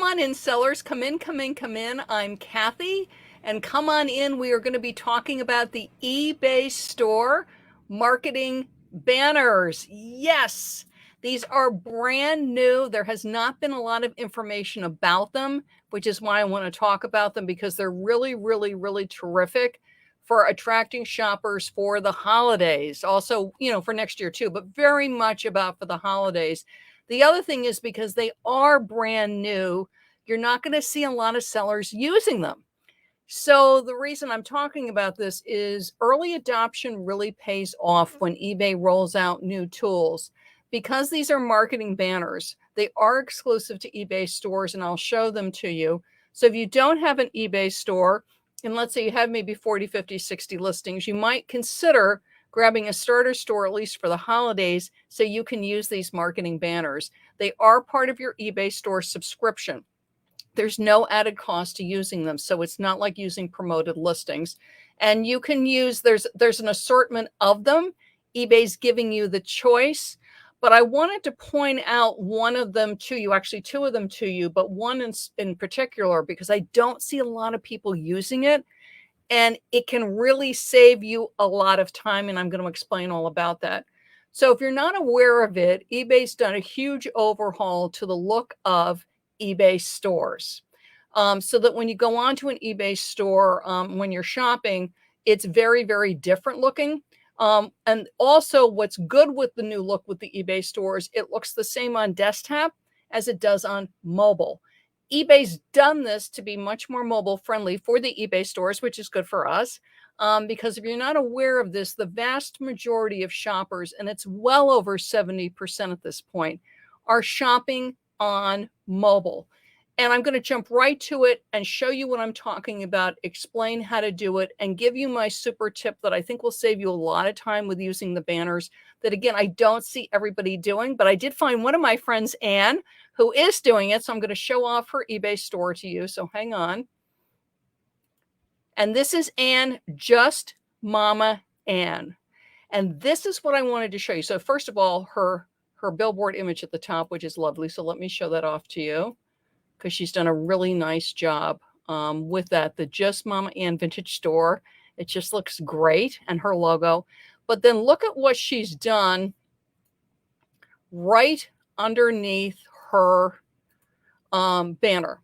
on in, sellers. Come in, come in, come in. I'm Kathy, and come on in. We are going to be talking about the eBay store marketing banners. Yes, these are brand new. There has not been a lot of information about them, which is why I want to talk about them, because they're really, really, really terrific for attracting shoppers for the holidays. Also, for next year too, but very much about for the holidays. The other thing is, because they are brand new, you're not going to see a lot of sellers using them. So the reason I'm talking about this is early adoption really pays off when eBay rolls out new tools. Because these are marketing banners, they are exclusive to eBay stores, and I'll show them to you. So if you don't have an eBay store, and let's say you have maybe 40, 50, 60 listings, you might consider grabbing a starter store, at least for the holidays, so you can use these marketing banners. They are part of your eBay store subscription. There's no added cost to using them, so it's not like using promoted listings. And you can use, there's an assortment of them. eBay's giving you the choice, but I wanted to point out one of them to you, actually two of them to you, but one in particular, because I don't see a lot of people using it, and it can really save you a lot of time, and I'm going to explain all about that. So if you're not aware of it, eBay's done a huge overhaul to the look of eBay stores, so that when you go onto an eBay store, when you're shopping, it's very, very different looking. And also, what's good with the new look with the eBay stores, it looks the same on desktop as it does on mobile. eBay's done this to be much more mobile friendly for the eBay stores, which is good for us. Because if you're not aware of this, the vast majority of shoppers, and it's well over 70% at this point, are shopping on mobile. And I'm going to jump right to it and show you what I'm talking about, explain how to do it, and give you my super tip that I think will save you a lot of time with using the banners that, again, I don't see everybody doing, but I did find one of my friends, Anne, who is doing it. So I'm going to show off her eBay store to you. So hang on. And this is Anne, just Mama Anne. And this is what I wanted to show you. So first of all, her billboard image at the top, which is lovely. So let me show that off to you, because she's done a really nice job with that. The Just Mama Ann Vintage Store. It just looks great, and her logo. But then look at what she's done right underneath her banner.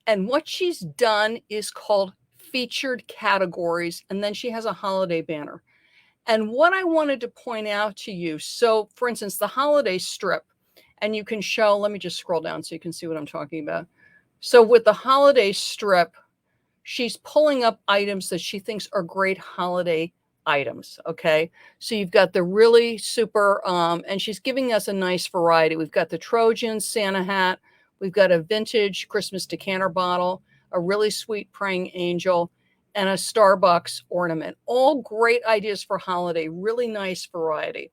And what she's done is called featured categories, and then she has a holiday banner. And what I wanted to point out to you, so for instance, the holiday strip, and you can show, let me just scroll down so you can see what I'm talking about. So with the holiday strip, she's pulling up items that she thinks are great holiday items. Okay. So you've got the really super, and she's giving us a nice variety. We've got the Trojan Santa hat. We've got a vintage Christmas decanter bottle, a really sweet praying angel, and a Starbucks ornament. All great ideas for holiday, really nice variety.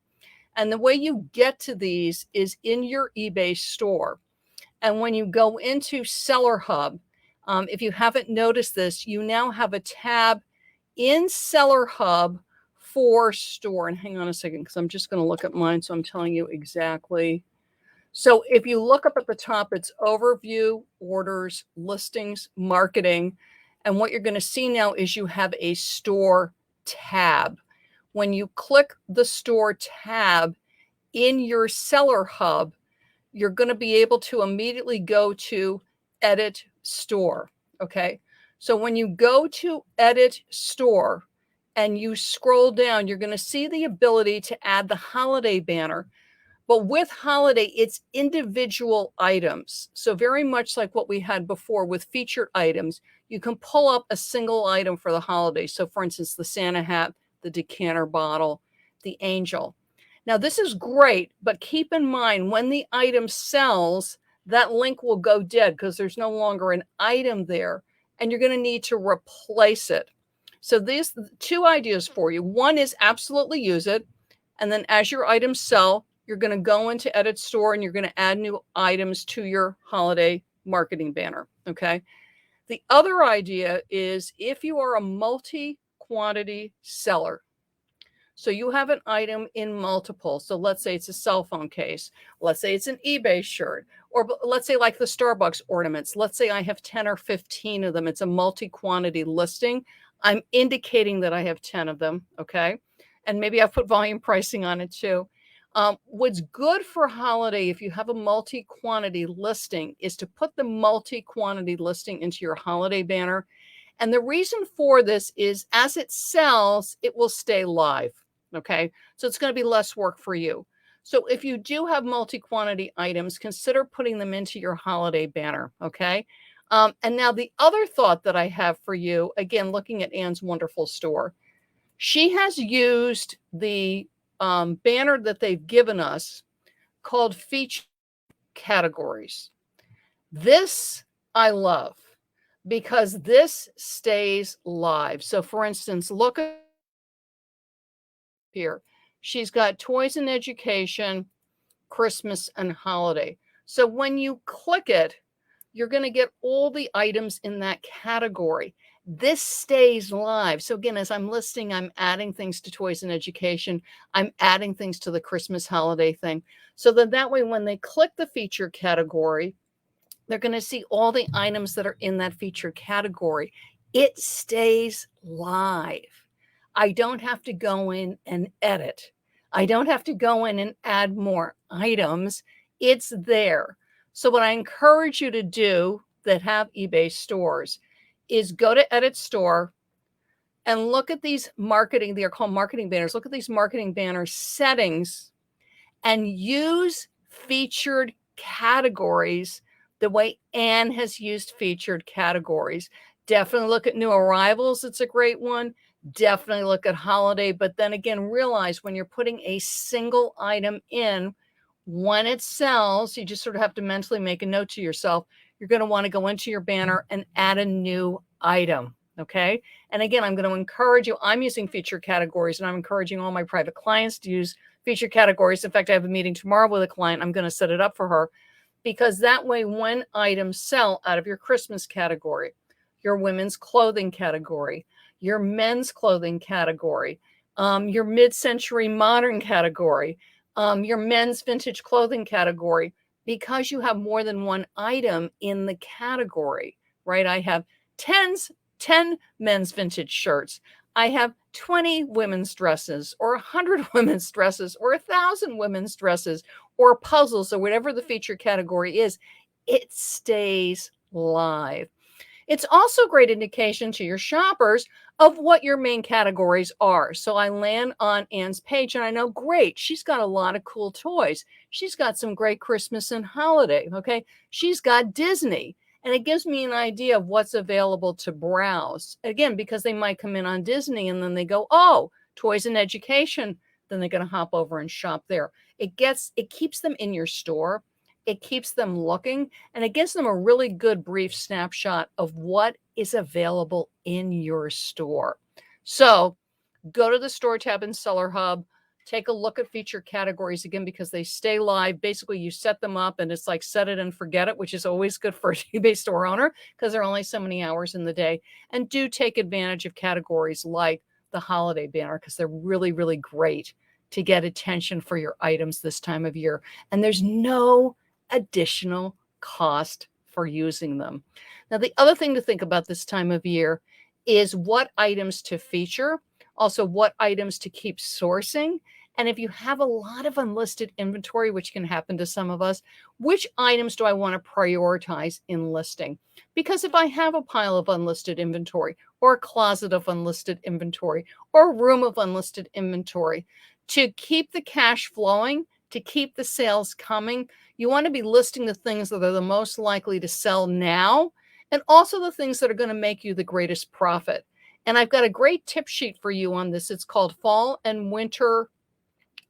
And the way you get to these is in your eBay store. And when you go into Seller Hub, if you haven't noticed this, you now have a tab in Seller Hub for store. And hang on a second, because I'm just going to look at mine, so I'm telling you exactly. So if you look up at the top, it's Overview, Orders, Listings, Marketing. And what you're going to see now is you have a Store tab. When you click the Store tab in your Seller Hub, you're going to be able to immediately go to Edit Store. Okay. So when you go to Edit Store and you scroll down, you're going to see the ability to add the holiday banner. But with holiday, it's individual items. So very much like what we had before with featured items, you can pull up a single item for the holiday. So for instance, the Santa hat, the decanter bottle, the angel. Now this is great, but keep in mind when the item sells, that link will go dead because there's no longer an item there, and you're going to need to replace it. So these two ideas for you. One is absolutely use it. And then as your items sell, you're going to go into Edit Store and you're going to add new items to your holiday marketing banner. Okay. The other idea is if you are a multi-quantity seller. So you have an item in multiple. So let's say it's a cell phone case. Let's say it's an eBay shirt. Or let's say like the Starbucks ornaments. Let's say I have 10 or 15 of them. It's a multi-quantity listing. I'm indicating that I have 10 of them, okay? And maybe I've put volume pricing on it too. What's good for holiday, if you have a multi-quantity listing, is to put the multi-quantity listing into your holiday banner. And the reason for this is as it sells, it will stay live. Okay. So it's going to be less work for you. So if you do have multi-quantity items, consider putting them into your holiday banner. Okay. And now the other thought that I have for you, again, looking at Anne's wonderful store, she has used the banner that they've given us called feature categories. This I love because this stays live. So for instance, look at here. She's got toys and education, Christmas and holiday. So when you click it, you're going to get all the items in that category. This stays live. So again, as I'm listing, I'm adding things to toys and education. I'm adding things to the Christmas holiday thing. So that way, when they click the feature category, they're going to see all the items that are in that featured category. It stays live. I don't have to go in and edit. I don't have to go in and add more items. It's there. So what I encourage you to do that have eBay stores is go to Edit Store and look at these marketing, they're called marketing banners. Look at these marketing banner settings and use featured categories the way Anne has used featured categories. Definitely look at new arrivals. It's a great one. Definitely look at holiday. But then again, realize when you're putting a single item in, when it sells, you just sort of have to mentally make a note to yourself. You're going to want to go into your banner and add a new item. Okay. And again, I'm going to encourage you. I'm using feature categories and I'm encouraging all my private clients to use feature categories. In fact, I have a meeting tomorrow with a client. I'm going to set it up for her because that way, when items sell out of your Christmas category, your women's clothing category, your men's clothing category, your mid-century modern category, your men's vintage clothing category, because you have more than one item in the category, right? I have 10 men's vintage shirts. I have 20 women's dresses or 100 women's dresses or 1,000 women's dresses or puzzles or whatever the feature category is. It stays live. It's also a great indication to your shoppers of what your main categories are. So I land on Anne's page and I know, great, she's got a lot of cool toys. She's got some great Christmas and holiday, okay? She's got Disney. And it gives me an idea of what's available to browse. Again, because they might come in on Disney and then they go, oh, toys and education. Then they're going to hop over and shop there. It keeps them in your store. It keeps them looking, and it gives them a really good brief snapshot of what is available in your store. So go to the store tab in Seller Hub, take a look at feature categories again, because they stay live. Basically, you set them up and it's like set it and forget it, which is always good for an eBay store owner because there are only so many hours in the day. And do take advantage of categories like the holiday banner because they're really, really great to get attention for your items this time of year. And there's no additional cost for using them. Now, the other thing to think about this time of year is what items to feature, also what items to keep sourcing. And if you have a lot of unlisted inventory, which can happen to some of us, which items do I want to prioritize in listing? Because if I have a pile of unlisted inventory or a closet of unlisted inventory or a room of unlisted inventory, to keep the cash flowing, to keep the sales coming, you want to be listing the things that are the most likely to sell now, and also the things that are going to make you the greatest profit. And I've got a great tip sheet for you on this. It's called Fall and Winter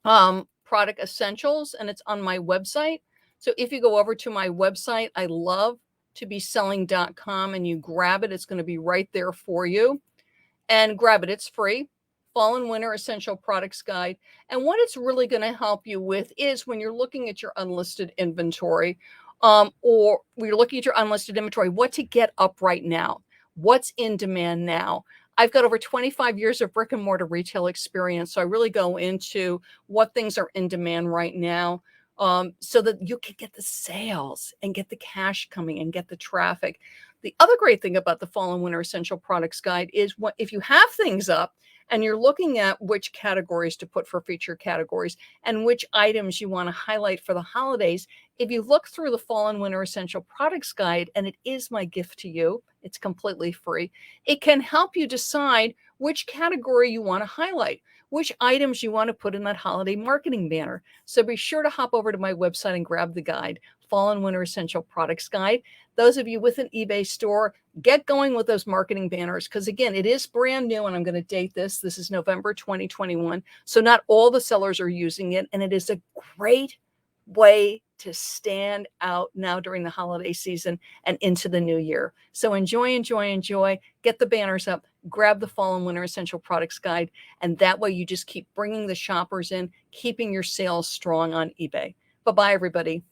Product Essentials, and it's on my website. So if you go over to my website, I love to be selling.com, and you grab it, it's going to be right there for you. And grab it. It's free. Fall and Winter Essential Products Guide. And what it's really going to help you with is when you're looking at your unlisted inventory, or we're looking at your unlisted inventory, what to get up right now, what's in demand now. I've got over 25 years of brick and mortar retail experience, so I really go into what things are in demand right now, so that you can get the sales and get the cash coming and get the traffic. The other great thing about the Fall and Winter Essential Products Guide is if you have things up and you're looking at which categories to put for feature categories and which items you want to highlight for the holidays, if you look through the Fall and Winter Essential Products Guide, and it is my gift to you, it's completely free, it can help you decide which category you want to highlight, which items you want to put in that holiday marketing banner. So be sure to hop over to my website and grab the guide, Fall and Winter Essential Products Guide. Those of you with an eBay store, get going with those marketing banners, because again, it is brand new, and I'm going to date this. This is November 2021. So not all the sellers are using it, and it is a great way to stand out now during the holiday season and into the new year. So enjoy, enjoy, enjoy. Get the banners up, grab the Fall and Winter Essential Products Guide, and that way you just keep bringing the shoppers in, keeping your sales strong on eBay. Bye-bye, everybody.